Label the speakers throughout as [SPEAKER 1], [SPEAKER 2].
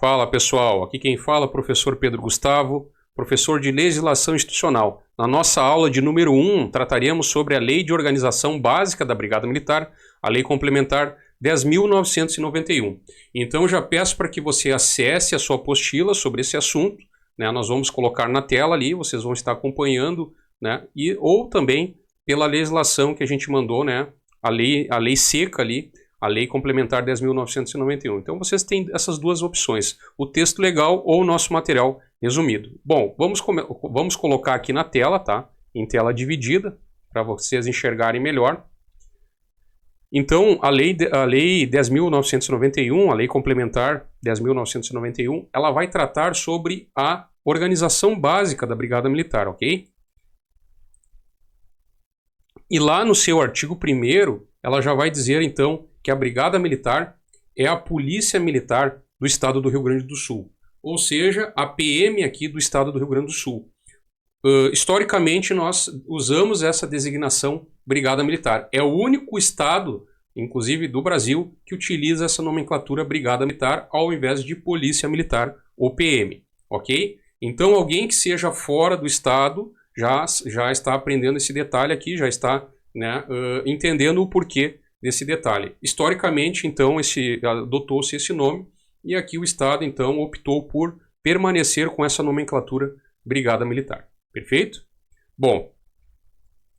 [SPEAKER 1] Fala pessoal, aqui quem fala é o professor Pedro Gustavo, professor de Legislação Institucional. Na nossa aula de número 1, trataremos sobre a Lei de Organização Básica da Brigada Militar, a Lei Complementar 10.991. Então já peço para que você acesse a sua apostila sobre esse assunto, né? Nós vamos colocar na tela ali, vocês vão estar acompanhando, né? Ou também pela legislação que a gente mandou, né? A lei seca ali, a Lei Complementar 10.991. Então vocês têm essas duas opções, o texto legal ou o nosso material resumido. Bom, vamos colocar aqui na tela, tá? Em tela dividida, para vocês enxergarem melhor. Então, a Lei 10.991, a Lei Complementar 10.991, ela vai tratar sobre a organização básica da Brigada Militar, ok? E lá no seu artigo 1º, ela já vai dizer, então, que a Brigada Militar é a Polícia Militar do Estado do Rio Grande do Sul. Ou seja, a PM aqui do Estado do Rio Grande do Sul. Historicamente, nós usamos essa designação Brigada Militar. É o único estado, inclusive do Brasil, que utiliza essa nomenclatura Brigada Militar ao invés de Polícia Militar ou PM. Ok? Então, alguém que seja fora do estado já está aprendendo esse detalhe aqui, já está, né, entendendo o porquê desse detalhe. Historicamente, então, adotou-se esse nome e aqui o Estado, então, optou por permanecer com essa nomenclatura Brigada Militar. Perfeito? Bom,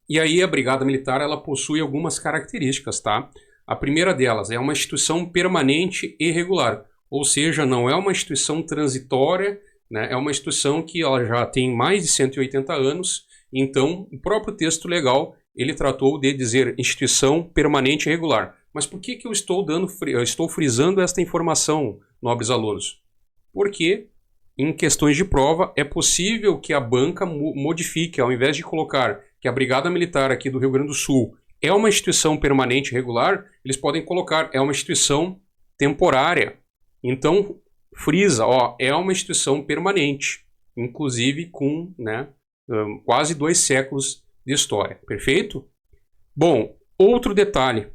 [SPEAKER 1] e aí a Brigada Militar, ela possui algumas características, tá? A primeira delas é uma instituição permanente e regular, ou seja, não é uma instituição transitória, né? É uma instituição que ela já tem mais de 180 anos, então o próprio texto legal ele tratou de dizer instituição permanente e regular. Mas por que eu estou frisando esta informação, nobres alunos? Porque em questões de prova é possível que a banca modifique, ao invés de colocar que a Brigada Militar aqui do Rio Grande do Sul é uma instituição permanente e regular, eles podem colocar é uma instituição temporária. Então frisa, ó, é uma instituição permanente, inclusive com, né, quase 2 séculos de história, perfeito? Bom, outro detalhe,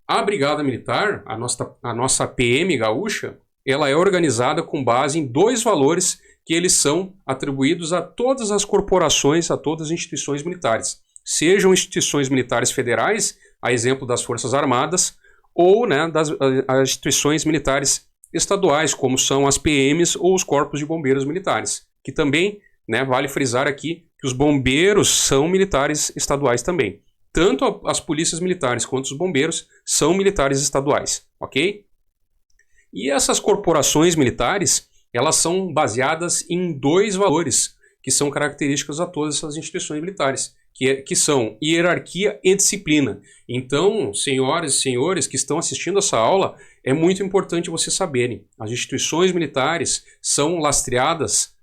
[SPEAKER 1] a Brigada Militar, a nossa PM gaúcha, ela é organizada com base em 2 valores que eles são atribuídos a todas as corporações, a todas as instituições militares, sejam instituições militares federais, a exemplo das Forças Armadas, ou, né, as instituições militares estaduais, como são as PMs ou os Corpos de Bombeiros Militares, que também, né, vale frisar aqui que os bombeiros são militares estaduais também. Tanto as polícias militares quanto os bombeiros são militares estaduais, ok? E essas corporações militares, elas são baseadas em 2 valores, que são característicos a todas essas instituições militares, que são hierarquia e disciplina. Então, senhoras e senhores que estão assistindo essa aula, é muito importante vocês saberem, as instituições militares são lastreadas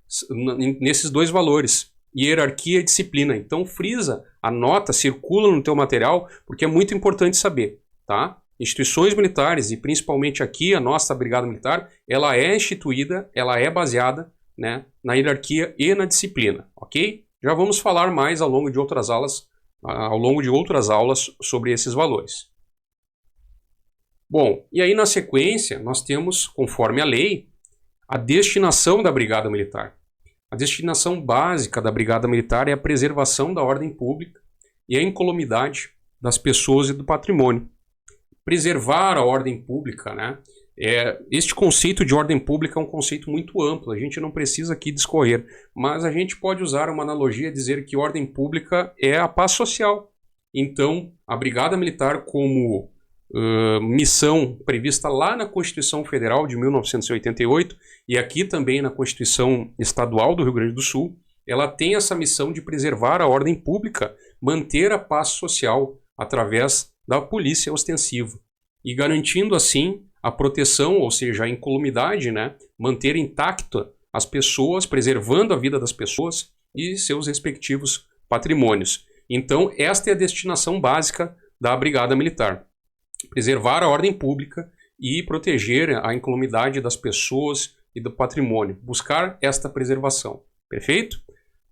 [SPEAKER 1] nesses 2 valores, hierarquia e disciplina. Então frisa, anota, circula no teu material, porque é muito importante saber, tá? Instituições militares, e principalmente aqui a nossa Brigada Militar, ela é instituída, ela é baseada, né, na hierarquia e na disciplina, ok? Já vamos falar mais ao longo de outras aulas sobre esses valores. Bom, e aí na sequência nós temos, conforme a lei, a destinação da Brigada Militar. A destinação básica da Brigada Militar é a preservação da ordem pública e a incolumidade das pessoas e do patrimônio. Preservar a ordem pública, né? Este conceito de ordem pública é um conceito muito amplo, a gente não precisa aqui discorrer, mas a gente pode usar uma analogia e dizer que ordem pública é a paz social. Então, a Brigada Militar, como missão prevista lá na Constituição Federal de 1988 e aqui também na Constituição Estadual do Rio Grande do Sul, ela tem essa missão de preservar a ordem pública, manter a paz social através da polícia ostensiva e garantindo assim a proteção, ou seja, a incolumidade, né? Manter intacta as pessoas, preservando a vida das pessoas e seus respectivos patrimônios. Então, esta é a destinação básica da Brigada Militar. Preservar a ordem pública e proteger a incolumidade das pessoas e do patrimônio. Buscar esta preservação. Perfeito?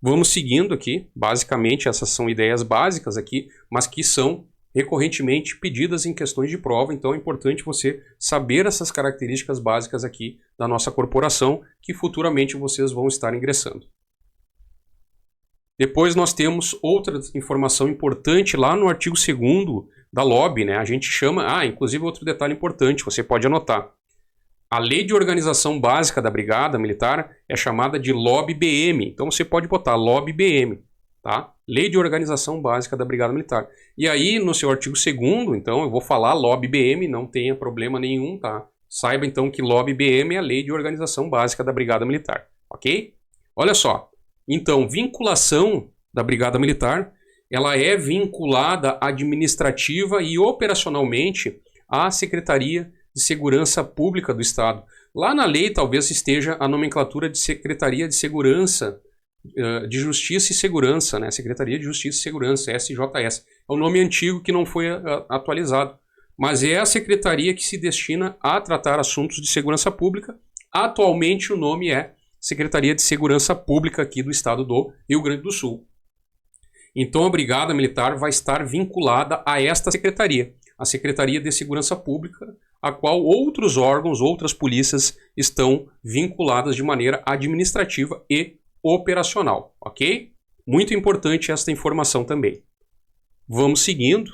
[SPEAKER 1] Vamos seguindo aqui. Basicamente, essas são ideias básicas aqui, mas que são recorrentemente pedidas em questões de prova, então é importante você saber essas características básicas aqui da nossa corporação, que futuramente vocês vão estar ingressando. Depois nós temos outra informação importante lá no artigo 2º da LOB, né? A gente chama, inclusive outro detalhe importante, você pode anotar. A Lei de Organização Básica da Brigada Militar é chamada de LOB-BM, então você pode botar LOB-BM, tá? Lei de Organização Básica da Brigada Militar. E aí no seu artigo 2º, então eu vou falar LOB-BM, não tenha problema nenhum, tá? Saiba então que LOB-BM é a Lei de Organização Básica da Brigada Militar, ok? Olha só. Então, vinculação da Brigada Militar, ela é vinculada administrativa e operacionalmente à Secretaria de Segurança Pública do Estado. Lá na lei talvez esteja a nomenclatura de Secretaria de Segurança, de Justiça e Segurança, né? Secretaria de Justiça e Segurança, SJS. É um nome antigo que não foi atualizado, mas é a secretaria que se destina a tratar assuntos de segurança pública. Atualmente o nome é Secretaria de Segurança Pública aqui do estado do Rio Grande do Sul. Então a Brigada Militar vai estar vinculada a esta secretaria, a Secretaria de Segurança Pública, a qual outros órgãos, outras polícias estão vinculadas de maneira administrativa e operacional, ok? Muito importante esta informação também. Vamos seguindo.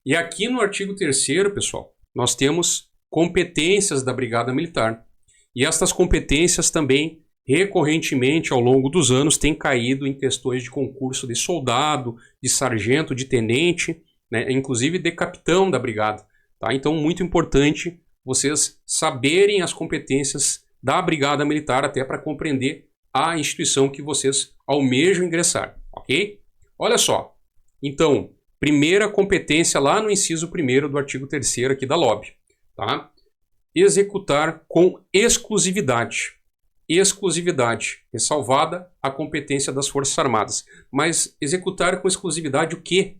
[SPEAKER 1] E aqui no artigo 3º, pessoal, nós temos competências da Brigada Militar. E estas competências também recorrentemente, ao longo dos anos, tem caído em questões de concurso de soldado, de sargento, de tenente, né, inclusive de capitão da brigada. Tá? Então, muito importante vocês saberem as competências da Brigada Militar, até para compreender a instituição que vocês almejam ingressar. Ok? Olha só. Então, primeira competência lá no inciso 1º do artigo 3º aqui da LOB. Tá? Executar com exclusividade. Exclusividade, ressalvada a competência das Forças Armadas. Mas executar com exclusividade o quê?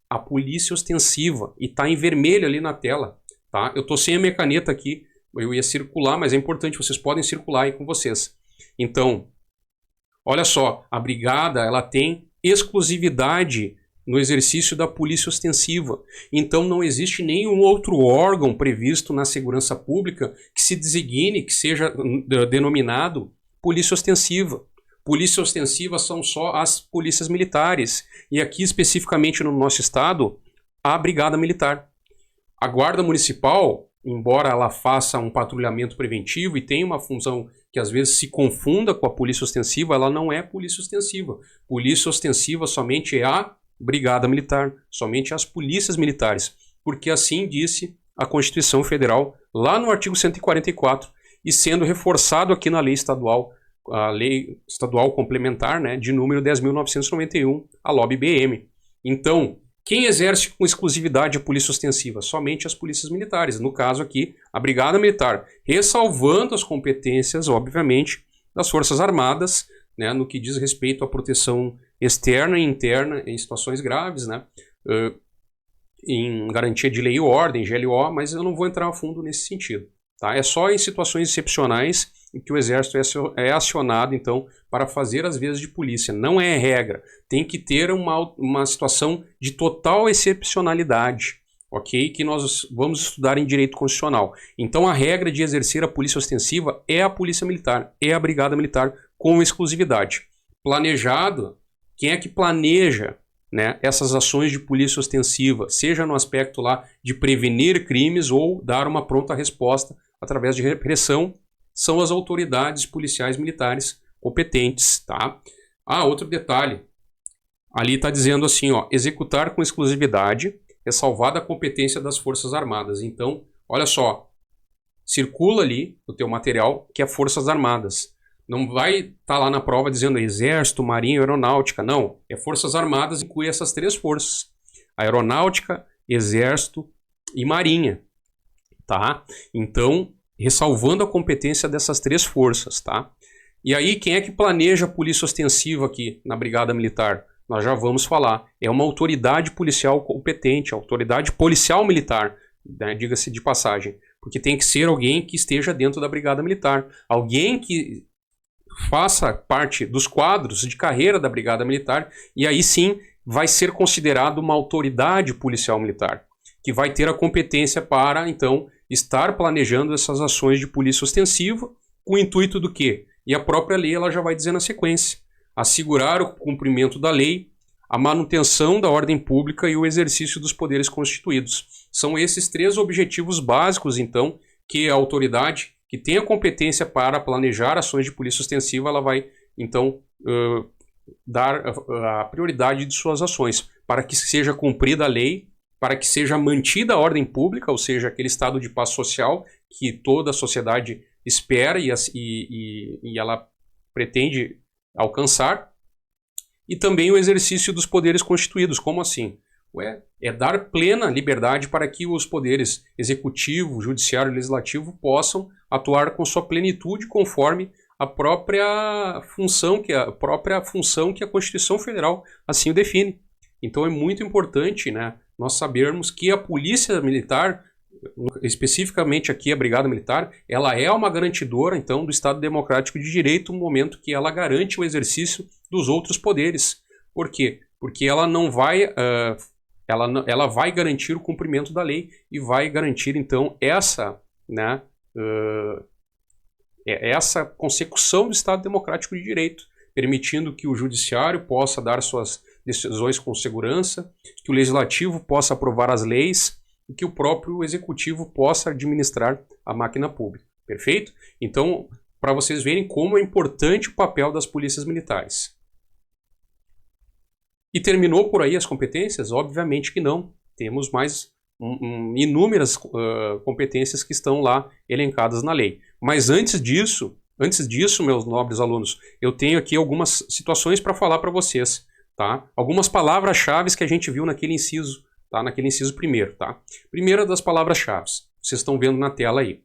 [SPEAKER 1] A polícia ostensiva. E está em vermelho ali na tela. Tá? Eu estou sem a minha caneta aqui. Eu ia circular, mas é importante, vocês podem circular aí com vocês. Então, olha só. A brigada ela tem exclusividade no exercício da polícia ostensiva. Então não existe nenhum outro órgão previsto na segurança pública que se designe, que seja denominado polícia ostensiva. Polícia ostensiva são só as polícias militares. E aqui especificamente no nosso estado, a Brigada Militar. A Guarda Municipal, embora ela faça um patrulhamento preventivo e tenha uma função que às vezes se confunda com a polícia ostensiva, ela não é polícia ostensiva. Polícia ostensiva somente é a Brigada Militar, somente as polícias militares, porque assim disse a Constituição Federal lá no artigo 144 e sendo reforçado aqui na lei estadual, a lei estadual complementar, né, de número 10.991, a LOB-BM. Então, quem exerce com exclusividade a polícia ostensiva? Somente as polícias militares, no caso aqui a Brigada Militar, ressalvando as competências, obviamente, das Forças Armadas, né, no que diz respeito à proteção externa e interna em situações graves, né, em garantia de lei e ordem, GLO, mas eu não vou entrar a fundo nesse sentido. Tá? É só em situações excepcionais em que o Exército é acionado, então, para fazer as vezes de polícia. Não é regra. Tem que ter uma situação de total excepcionalidade, ok? Que nós vamos estudar em direito constitucional. Então, a regra de exercer a polícia ostensiva é a polícia militar, é a Brigada Militar com exclusividade. Planejado, quem é que planeja, né, essas ações de polícia ostensiva, seja no aspecto lá de prevenir crimes ou dar uma pronta resposta através de repressão, são as autoridades policiais militares competentes, tá? Outro detalhe, ali está dizendo assim, ó, executar com exclusividade, ressalvada a competência das Forças Armadas. Então, olha só, circula ali o teu material que é Forças Armadas. Não vai estar lá na prova dizendo Exército, Marinha, Aeronáutica. Não, é Forças Armadas, inclui essas três forças. Aeronáutica, Exército e Marinha. Tá? Então, ressalvando a competência dessas três forças. Tá? E aí, quem é que planeja a polícia ostensiva aqui na Brigada Militar? Nós já vamos falar. É uma autoridade policial competente, autoridade policial militar, né? Diga-se de passagem. Porque tem que ser alguém que esteja dentro da Brigada Militar. Alguém que faça parte dos quadros de carreira da Brigada Militar, e aí sim vai ser considerado uma autoridade policial militar, que vai ter a competência para, então, estar planejando essas ações de polícia ostensiva, com o intuito do quê? E a própria lei ela já vai dizer na sequência: assegurar o cumprimento da lei, a manutenção da ordem pública e o exercício dos poderes constituídos. São esses 3 objetivos básicos, então, que a autoridade que tem a competência para planejar ações de polícia ostensiva, ela vai, então, dar a prioridade de suas ações, para que seja cumprida a lei, para que seja mantida a ordem pública, ou seja, aquele estado de paz social que toda a sociedade espera e ela pretende alcançar, e também o exercício dos poderes constituídos. Como assim? É dar plena liberdade para que os poderes executivo, judiciário e legislativo possam atuar com sua plenitude conforme a própria função que a Constituição Federal assim o define. Então é muito importante, né, nós sabermos que a Polícia Militar, especificamente aqui a Brigada Militar, ela é uma garantidora, então, do Estado Democrático de Direito no momento que ela garante o exercício dos outros poderes. Por quê? Porque ela não vai, ela vai garantir o cumprimento da lei e vai garantir, então, essa, né, essa consecução do Estado Democrático de Direito, permitindo que o Judiciário possa dar suas decisões com segurança, que o Legislativo possa aprovar as leis e que o próprio Executivo possa administrar a máquina pública. Perfeito? Então, para vocês verem como é importante o papel das polícias militares. E terminou por aí as competências? Obviamente que não. Temos mais inúmeras competências que estão lá elencadas na lei. Mas antes disso, meus nobres alunos, eu tenho aqui algumas situações para falar para vocês, tá? Algumas palavras-chave que a gente viu naquele inciso, tá? Naquele inciso primeiro, tá? Primeira das palavras-chave, vocês estão vendo na tela aí.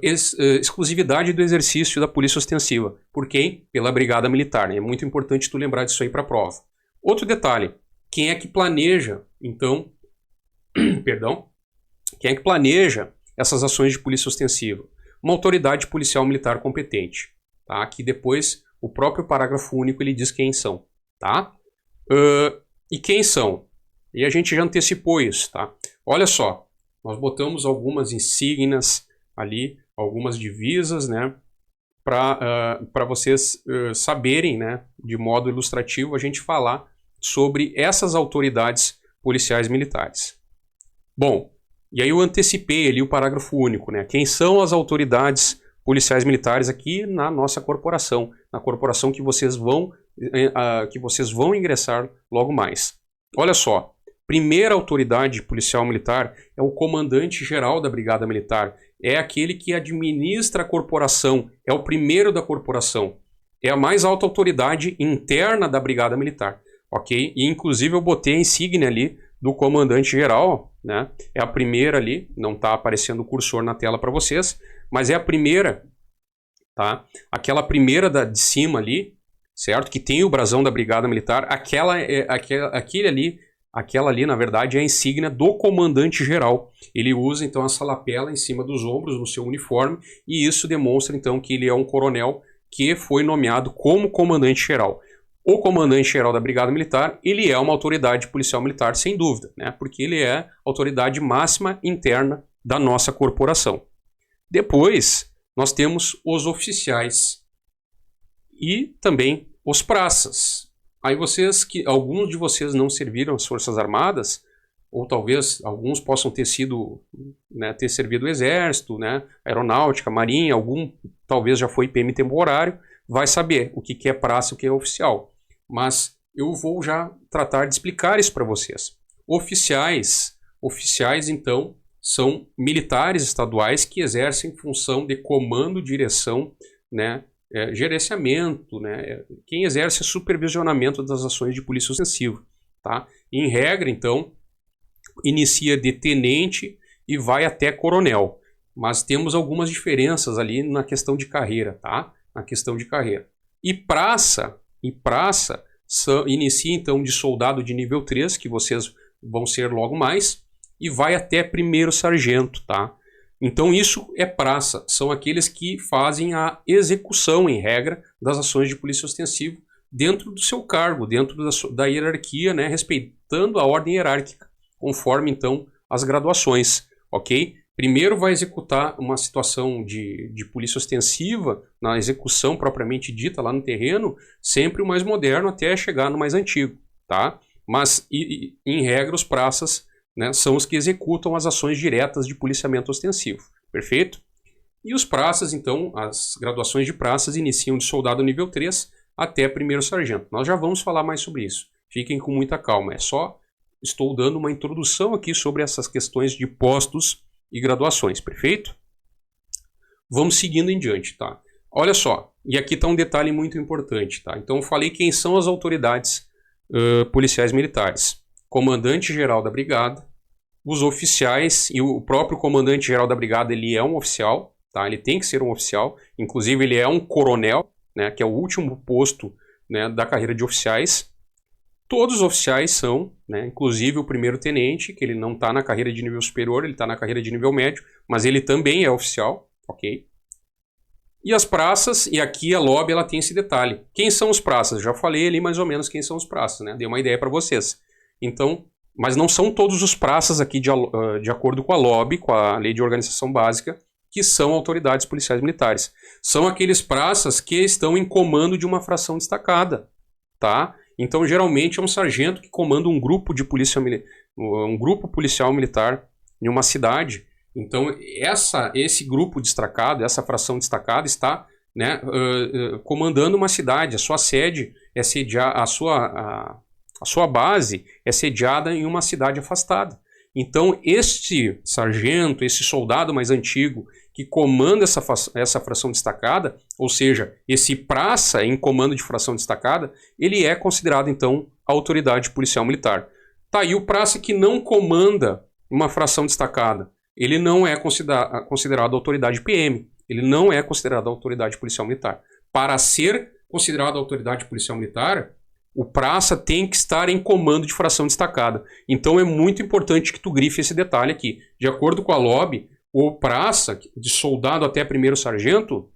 [SPEAKER 1] Exclusividade do exercício da polícia ostensiva. Por quem? Pela Brigada Militar. Né? É muito importante tu lembrar disso aí para a prova. Outro detalhe, quem é que planeja, então, perdão, quem é que planeja essas ações de polícia ostensiva? Uma autoridade policial militar competente, tá? Que depois o próprio parágrafo único ele diz quem são, tá? E quem são? E a gente já antecipou isso, tá? Olha só, nós botamos algumas insígnias ali, algumas divisas, né? Para vocês saberem, né? De modo ilustrativo, a gente falar sobre essas autoridades policiais militares. Bom, e aí eu antecipei ali o parágrafo único, né? Quem são as autoridades policiais militares aqui na nossa corporação, na corporação que vocês vão ingressar logo mais. Olha só, primeira autoridade policial militar é o comandante-geral da Brigada Militar, é aquele que administra a corporação, é o primeiro da corporação, é a mais alta autoridade interna da Brigada Militar, ok? E inclusive eu botei a insígnia ali do comandante-geral, né? É a primeira ali, não está aparecendo o cursor na tela para vocês, mas é a primeira, tá? Aquela primeira de cima ali, certo? Que tem o brasão da Brigada Militar, aquela ali, na verdade, é a insígnia do comandante-geral. Ele usa, então, essa lapela em cima dos ombros no seu uniforme, e isso demonstra, então, que ele é um coronel que foi nomeado como comandante-geral. O comandante-geral da Brigada Militar, ele é uma autoridade policial militar, sem dúvida, né? Porque ele é a autoridade máxima interna da nossa corporação. Depois, nós temos os oficiais e também os praças. Aí alguns de vocês não serviram as Forças Armadas, ou talvez alguns possam ter sido, né, ter servido o Exército, né, Aeronáutica, Marinha, algum talvez já foi PM temporário, vai saber o que é praça e o que é oficial. Mas eu vou já tratar de explicar isso para vocês. Oficiais, então, são militares estaduais que exercem função de comando, direção, né, gerenciamento, né, quem exerce supervisionamento das ações de polícia ostensiva. Tá? Em regra, então, inicia de tenente e vai até coronel. Mas temos algumas diferenças ali na questão de carreira, tá? Na questão de carreira. E praça inicia então de soldado de nível 3, que vocês vão ser logo mais, e vai até primeiro sargento, tá? Então isso é praça, são aqueles que fazem a execução, em regra, das ações de polícia ostensiva dentro do seu cargo, dentro da hierarquia, né, respeitando a ordem hierárquica, conforme então as graduações, ok? Primeiro vai executar uma situação de polícia ostensiva, na execução propriamente dita lá no terreno, sempre o mais moderno até chegar no mais antigo, tá? Mas, em regra, os praças, né, são os que executam as ações diretas de policiamento ostensivo, perfeito? E os praças, então, as graduações de praças iniciam de soldado nível 3 até primeiro sargento. Nós já vamos falar mais sobre isso, fiquem com muita calma, estou dando uma introdução aqui sobre essas questões de postos e graduações, perfeito? Vamos seguindo em diante, tá? Olha só, e aqui está um detalhe muito importante, tá? Então eu falei quem são as autoridades policiais militares. Comandante-geral da brigada, os oficiais, e o próprio comandante-geral da brigada, ele é um oficial, tá? Ele tem que ser um oficial, inclusive ele é um coronel, né, que é o último posto, né, da carreira de oficiais. Todos os oficiais são, né, inclusive o primeiro-tenente, que ele não está na carreira de nível superior, ele está na carreira de nível médio, mas ele também é oficial, ok? E as praças, e aqui a LOB ela tem esse detalhe. Quem são os praças? Já falei ali mais ou menos quem são os praças, né? Dei uma ideia para vocês. Então, mas não são todos os praças aqui de acordo com a LOB, com a Lei de Organização Básica, que são autoridades policiais militares. São aqueles praças que estão em comando de uma fração destacada, tá? Então, geralmente, é um sargento que comanda um grupo de um grupo policial militar em uma cidade. Então, esse grupo destacado, essa fração destacada está, né, comandando uma cidade. A sua sede é a sua base é sediada em uma cidade afastada. Então, este sargento, esse soldado mais antigo que comanda essa fração destacada, ou seja, esse praça em comando de fração destacada, ele é considerado, então, autoridade policial militar. Tá aí o praça que não comanda uma fração destacada. Ele não é considerado autoridade PM. Ele não é considerado autoridade policial militar. Para ser considerado autoridade policial militar, o praça tem que estar em comando de fração destacada. Então é muito importante que tu grife esse detalhe aqui. De acordo com a LOB, o praça, de soldado até primeiro sargento,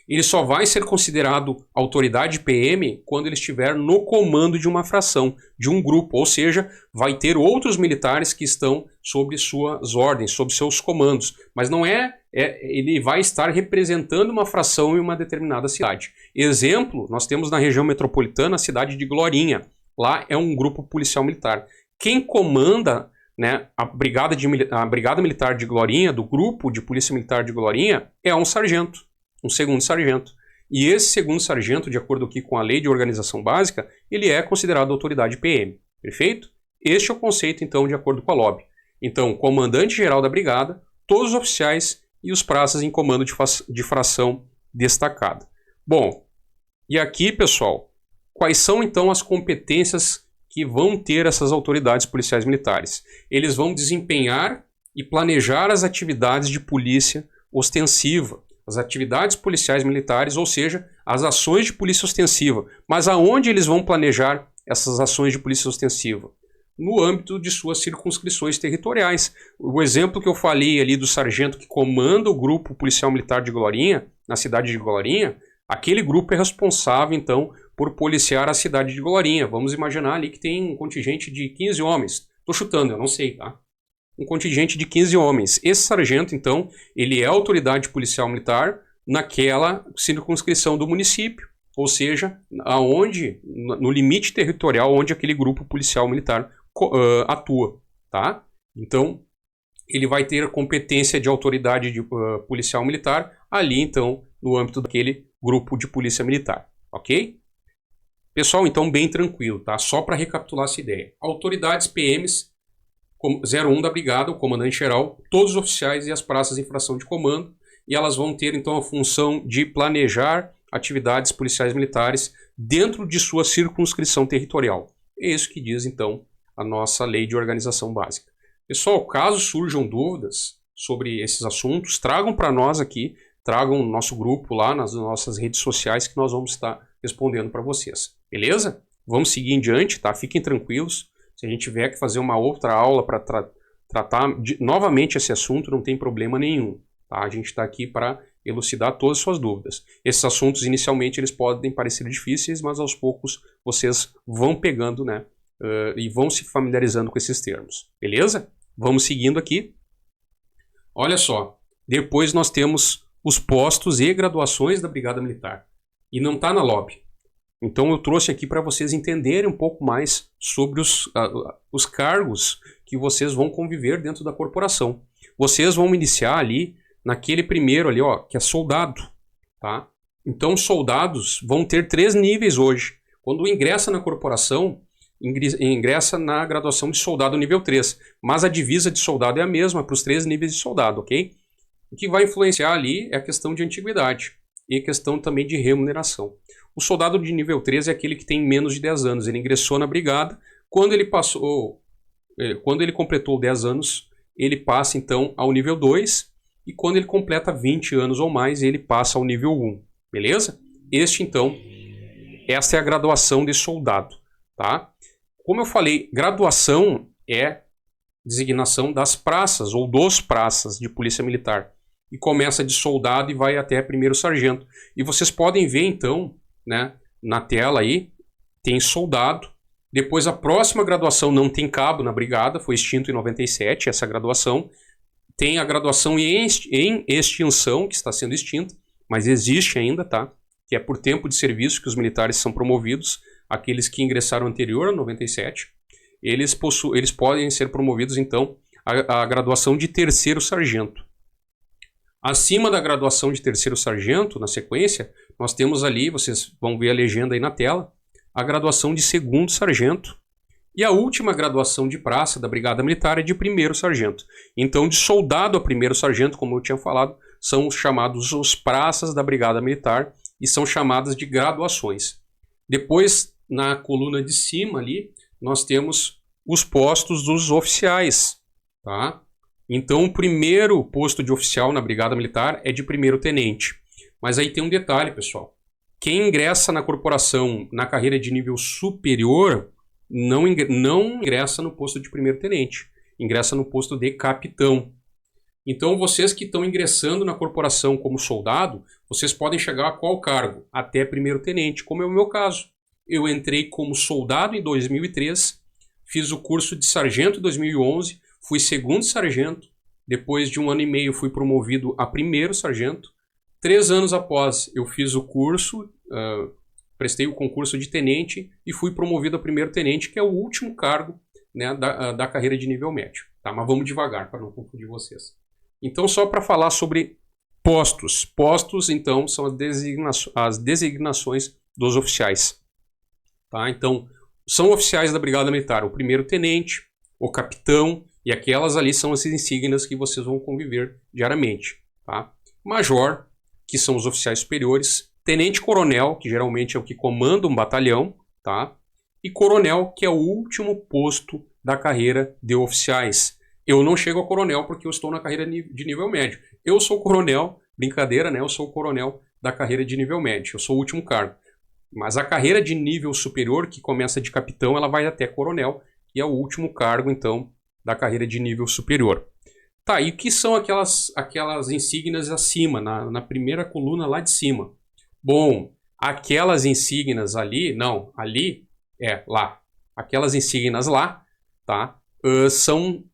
[SPEAKER 1] ele só vai ser considerado autoridade PM quando ele estiver no comando de uma fração, de um grupo. Ou seja, vai ter outros militares que estão sob suas ordens, sob seus comandos. Mas não ele vai estar representando uma fração em uma determinada cidade. Exemplo, nós temos na região metropolitana a cidade de Glorinha. Lá é um grupo policial militar. Quem comanda, né, a brigada militar de Glorinha, do grupo de polícia militar de Glorinha, é um sargento. Um segundo sargento. E esse segundo sargento, de acordo aqui com a Lei de Organização Básica, ele é considerado autoridade PM. Perfeito? Este é o conceito, então, de acordo com a LOB. Então, comandante-geral da brigada, todos os oficiais e os praças em comando de fração destacada. Bom, e aqui, pessoal, quais são, então, as competências que vão ter essas autoridades policiais militares? Eles vão desempenhar e planejar as atividades de polícia ostensiva, as atividades policiais militares, ou seja, as ações de polícia ostensiva. Mas aonde eles vão planejar essas ações de polícia ostensiva? No âmbito de suas circunscrições territoriais. O exemplo que eu falei ali do sargento que comanda o grupo policial militar de Glorinha, na cidade de Glorinha, aquele grupo é responsável, então, por policiar a cidade de Glorinha. Vamos imaginar ali que tem um contingente de 15 homens. Estou chutando, eu não sei, tá? Um contingente de 15 homens. Esse sargento, então, ele é autoridade policial militar naquela circunscrição do município, ou seja, no limite territorial onde aquele grupo policial militar atua, tá? Então, ele vai ter a competência de autoridade policial militar ali, então, no âmbito daquele grupo de polícia militar, ok? Pessoal, então, bem tranquilo, tá? Só para recapitular essa ideia. Autoridades PMs 01 da brigada, o comandante-geral, todos os oficiais e as praças em fração de comando, e elas vão ter, então, a função de planejar atividades policiais militares dentro de sua circunscrição territorial. É isso que diz, então, a nossa Lei de Organização Básica. Pessoal, caso surjam dúvidas sobre esses assuntos, tragam para nós aqui, tragam no nosso grupo lá, nas nossas redes sociais, que nós vamos estar respondendo para vocês. Beleza? Vamos seguir em diante, tá? Fiquem tranquilos. Se a gente tiver que fazer uma outra aula para tratar novamente esse assunto, não tem problema nenhum. Tá? A gente está aqui para elucidar todas as suas dúvidas. Esses assuntos, inicialmente, eles podem parecer difíceis, mas aos poucos vocês vão pegando, né, e vão se familiarizando com esses termos. Beleza? Vamos seguindo aqui. Olha só, depois nós temos os postos e graduações da Brigada Militar. E não está na LOB. Então eu trouxe aqui para vocês entenderem um pouco mais sobre os cargos que vocês vão conviver dentro da corporação. Vocês vão iniciar ali naquele primeiro ali, ó, que é soldado, tá? Então os soldados vão ter 3 níveis hoje. Quando ingressa na corporação, ingressa na graduação de soldado nível 3, mas a divisa de soldado é a mesma para os 3 níveis de soldado, ok? O que vai influenciar ali é a questão de antiguidade e a questão também de remuneração. O soldado de nível 3 é aquele que tem menos de 10 anos. Ele ingressou na brigada. Quando ele completou 10 anos, ele passa então ao nível 2. E quando ele completa 20 anos ou mais, ele passa ao nível 1. Beleza? Esta é a graduação de soldado. Tá? Como eu falei, graduação é designação das praças ou dos praças de polícia militar. E começa de soldado e vai até primeiro sargento. E vocês podem ver então, né, na tela aí, tem soldado. Depois a próxima graduação não tem cabo na brigada, foi extinto em 97 essa graduação. Tem a graduação em extinção, que está sendo extinta, mas existe ainda, tá? Que é por tempo de serviço que os militares são promovidos. Aqueles que ingressaram anterior a 97, eles podem ser promovidos então à graduação de terceiro sargento. Acima da graduação de terceiro sargento, na sequência, nós temos ali, vocês vão ver a legenda aí na tela, a graduação de segundo sargento. E a última graduação de praça da Brigada Militar é de primeiro sargento. Então, de soldado a primeiro sargento, como eu tinha falado, são chamados os praças da Brigada Militar e são chamadas de graduações. Depois, na coluna de cima ali, nós temos os postos dos oficiais, tá? Então, o primeiro posto de oficial na Brigada Militar é de primeiro tenente. Mas aí tem um detalhe, pessoal. Quem ingressa na corporação na carreira de nível superior não ingressa no posto de primeiro tenente. Ingressa no posto de capitão. Então, vocês que estão ingressando na corporação como soldado, vocês podem chegar a qual cargo? Até primeiro tenente, como é o meu caso. Eu entrei como soldado em 2003, fiz o curso de sargento em 2011, fui segundo sargento, depois de 1 ano e meio fui promovido a primeiro sargento. 3 anos após eu fiz o curso, prestei o concurso de tenente e fui promovido a primeiro tenente, que é o último cargo, né, da carreira de nível médio. Tá? Mas vamos devagar para não confundir vocês. Então, só para falar sobre postos. Postos, então, são as designações dos oficiais. Tá? Então, são oficiais da Brigada Militar, o primeiro tenente, o capitão, e aquelas ali são as insígnias que vocês vão conviver diariamente. Tá? Major, que são os oficiais superiores, tenente-coronel, que geralmente é o que comanda um batalhão, tá? E coronel, que é o último posto da carreira de oficiais. Eu não chego a coronel porque eu estou na carreira de nível médio. Eu sou coronel, brincadeira, né? Eu sou o coronel da carreira de nível médio, eu sou o último cargo. Mas a carreira de nível superior, que começa de capitão, ela vai até coronel, e é o último cargo, então, da carreira de nível superior. Tá, e o que são aquelas insígnias acima, na primeira coluna lá de cima? Bom, aquelas insígnias ali, não, ali é lá. Aquelas insígnias lá, tá, são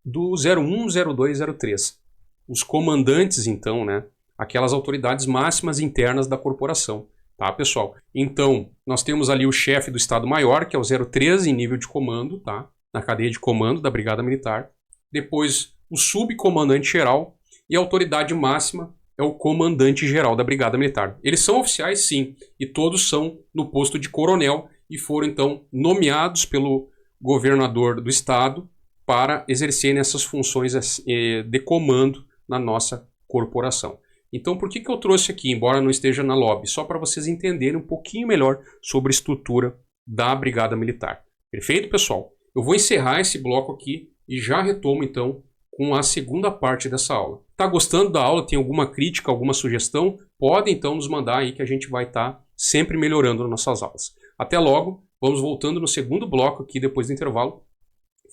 [SPEAKER 1] do 01, 02, 03. Os comandantes, então, né, aquelas autoridades máximas internas da corporação. Tá, pessoal? Então, nós temos ali o chefe do Estado-Maior, que é o 03 em nível de comando, tá? Na cadeia de comando da Brigada Militar. Depois, o subcomandante-geral e a autoridade máxima é o comandante-geral da Brigada Militar. Eles são oficiais, sim, e todos são no posto de coronel e foram, então, nomeados pelo governador do Estado para exercerem essas funções de comando na nossa corporação. Então, por que eu trouxe aqui, embora não esteja na LOB? Só para vocês entenderem um pouquinho melhor sobre a estrutura da Brigada Militar. Perfeito, pessoal? Eu vou encerrar esse bloco aqui e já retomo, então, com a segunda parte dessa aula. Tá gostando da aula? Tem alguma crítica, alguma sugestão? Pode, então, nos mandar aí que a gente vai estar sempre melhorando nas nossas aulas. Até logo. Vamos voltando no segundo bloco aqui, depois do intervalo,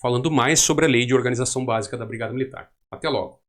[SPEAKER 1] falando mais sobre a Lei de Organização Básica da Brigada Militar. Até logo.